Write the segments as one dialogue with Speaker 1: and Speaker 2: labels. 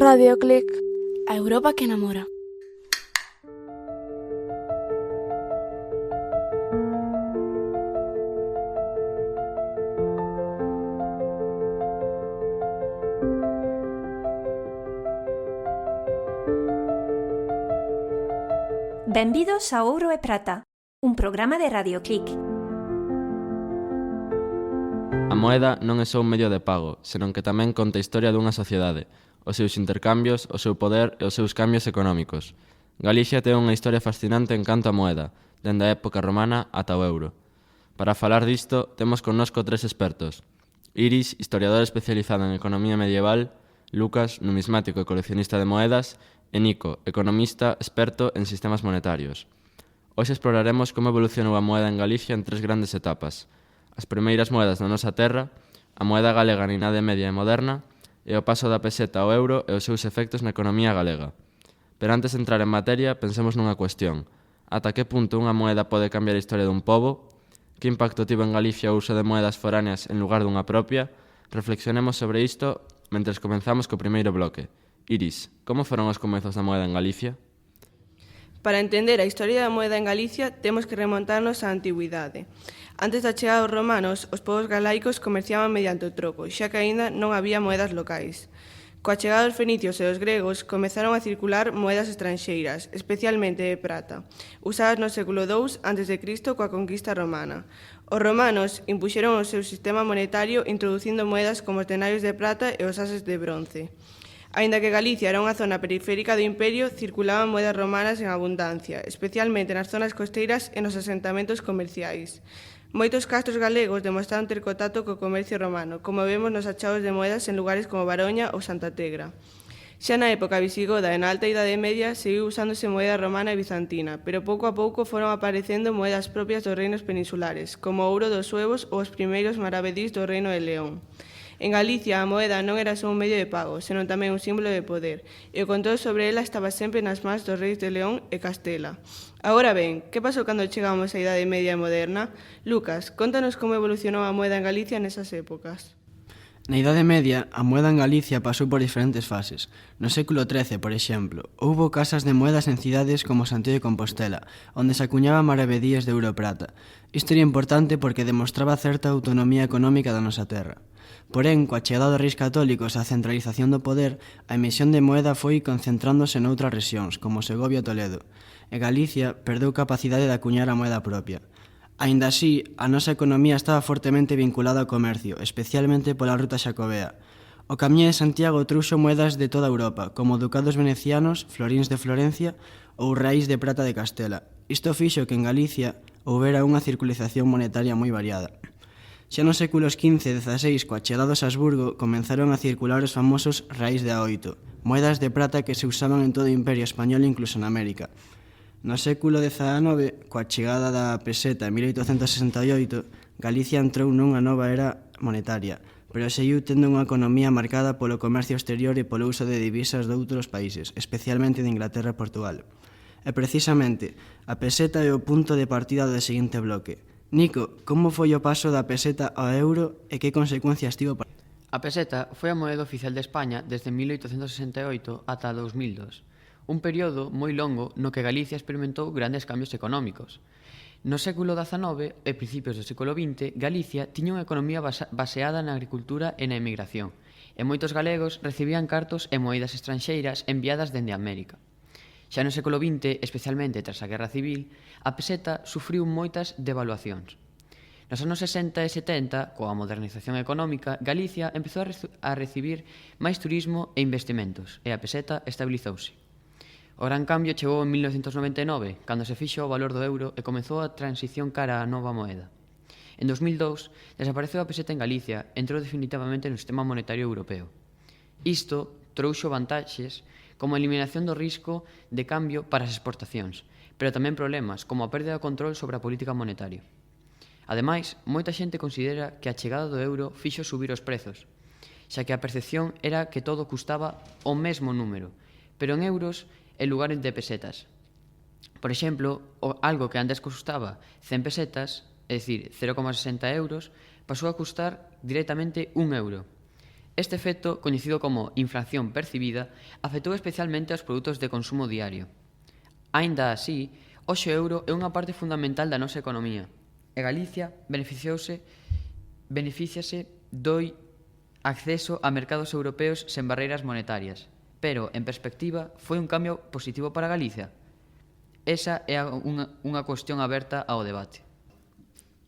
Speaker 1: Radio Click, a Europa que namora.
Speaker 2: Benvidos a Ouro e Prata, un programa de Radio Click.
Speaker 3: A moeda non é só un medio de pago, senón que tamén conta a historia dunha sociedade, os seus intercambios, o seu poder e os seus cambios económicos. Galicia ten unha historia fascinante en canto a moeda, dende a época romana ata o euro. Para falar disto, temos connosco tres expertos. Iris, historiadora especializada en economía medieval, Lucas, numismático e coleccionista de moedas, e Nico, economista experto en sistemas monetarios. Hoxe exploraremos como evolucionou a moeda en Galicia en tres grandes etapas. As primeiras moedas da nosa terra, a moeda galega na Idade Media e moderna, e o paso da peseta ao euro e os seus efectos na economía galega. Pero antes de entrar en materia, pensemos nunha cuestión. Ata que punto unha moeda pode cambiar a historia dun pobo? Que impacto tivo en Galicia o uso de moedas foráneas en lugar dunha propia? Reflexionemos sobre isto mentres comenzamos co primeiro bloque. Iris, como foron os comezos da moeda en Galicia?
Speaker 4: Para entender a historia da moeda en Galicia, temos que remontarnos á antigüidade. Antes da chegada dos romanos, os povos galaicos comerciaban mediante o troco, xa que aínda non había moedas locais. Coa chegada dos fenicios e os gregos, comezaron a circular moedas estranxeiras, especialmente de prata, usadas no século II a.C. coa conquista romana. Os romanos impuxeron o seu sistema monetario introducindo moedas como os denarios de prata e os ases de bronce. Aínda que Galicia era unha zona periférica do imperio, circulaban moedas romanas en abundancia, especialmente nas zonas costeiras e nos asentamentos comerciais. Moitos castros galegos demostraron ter contacto co comercio romano, como vemos nos achados de moedas en lugares como Baroña ou Santa Tegra. Xa na época visigoda e na Alta Idade Media seguiu usándose moeda romana e bizantina, pero pouco a pouco foron aparecendo moedas propias dos reinos peninsulares, como o ouro dos suevos ou os primeiros maravedís do Reino de León. En Galicia, a moeda non era só un medio de pago, senón tamén un símbolo de poder, e o control sobre ela estaba sempre nas mans dos reis de León e Castela. Agora ben, que pasou cando chegamos á Idade Media e Moderna? Lucas, contanos como evolucionou a moeda en Galicia nesas épocas.
Speaker 5: Na Idade Media, a moeda en Galicia pasou por diferentes fases. No século XIII, por exemplo, houbo casas de moedas en cidades como Santiago de Compostela, onde se acuñaban maravedíes de ouro e prata. Isto era importante porque demostraba certa autonomía económica da nosa terra. Porén, coa chegada dos reis católicos e a centralización do poder, a emisión de moeda foi concentrándose noutras rexións, como Segovia e Toledo, e Galicia perdeu capacidade de acuñar a moeda propia. Aínda así, a nosa economía estaba fortemente vinculada ao comercio, especialmente pola ruta xacobea. O Camiño de Santiago trouxo moedas de toda Europa, como ducados venecianos, floríns de Florencia ou reis de prata de Castela. Isto fixo que en Galicia houbera unha circulación monetaria moi variada. Xa nos séculos XV e XVI, coa chegada dos Habsburgo, comenzaron a circular os famosos reis de A8, moedas de prata que se usaban en todo o Imperio Español e incluso en América. No século XIX, coa chegada da peseta en 1868, Galicia entrou nunha nova era monetaria, pero seguiu tendo unha economía marcada polo comercio exterior e polo uso de divisas de outros países, especialmente de Inglaterra e Portugal. E precisamente, a peseta é o punto de partida do seguinte bloque. Nico, como foi o paso da peseta ao euro e que consecuencias tivo para...
Speaker 6: A peseta foi a moeda oficial de España desde 1868 ata 2002, un período moi longo no que Galicia experimentou grandes cambios económicos. No século XIX e principios do século XX, Galicia tiña unha economía baseada na agricultura e na emigración, e moitos galegos recibían cartos e moedas estranxeiras enviadas dende América. Xa no século XX, especialmente tras a Guerra Civil, a peseta sufriu moitas devaluacións. Nos anos 60 e 70, coa modernización económica, Galicia empezou a recibir máis turismo e investimentos, e a peseta estabilizouse. O gran cambio chegou en 1999, cando se fixo o valor do euro e comezou a transición cara á nova moeda. En 2002, desapareceu a peseta en Galicia e entrou definitivamente no sistema monetario europeo. Isto trouxo vantaxes como a eliminación do risco de cambio para as exportacións, pero tamén problemas como a perda de control sobre a política monetaria. Ademais, moita xente considera que a chegada do euro fixo subir os prezos, xa que a percepción era que todo custaba o mesmo número, pero en euros en lugar de pesetas. Por exemplo, algo que antes custaba 100 pesetas, é dicir, 0,60 euros, pasou a custar directamente 1 euro. Este efecto, coñecido como inflación percibida, afectou especialmente aos produtos de consumo diario. Aínda así, hoxe o euro é unha parte fundamental da nosa economía, e Galicia beneficiase do acceso a mercados europeos sen barreiras monetarias. Pero, en perspectiva, foi un cambio positivo para Galicia? Esa é unha cuestión aberta ao debate.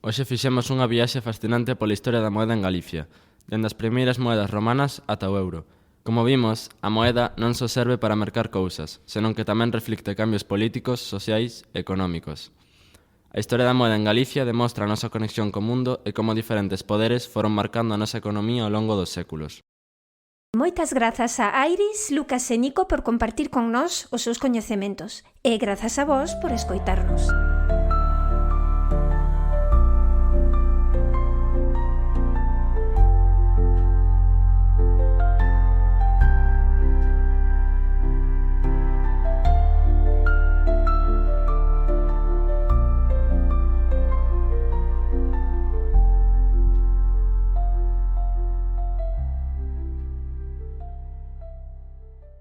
Speaker 3: Hoxe fixemos unha viaxe fascinante pola historia da moeda en Galicia, dende as primeiras moedas romanas ata o euro. Como vimos, a moeda non só serve para mercar cousas, senón que tamén reflicte cambios políticos, sociais e económicos. A historia da moeda en Galicia demostra a nosa conexión co mundo e como diferentes poderes foron marcando a nosa economía ao longo dos séculos.
Speaker 2: Moitas grazas a Iris, Lucas e Nico por compartir con nós os seus coñecementos. E grazas a vos por escoitarnos.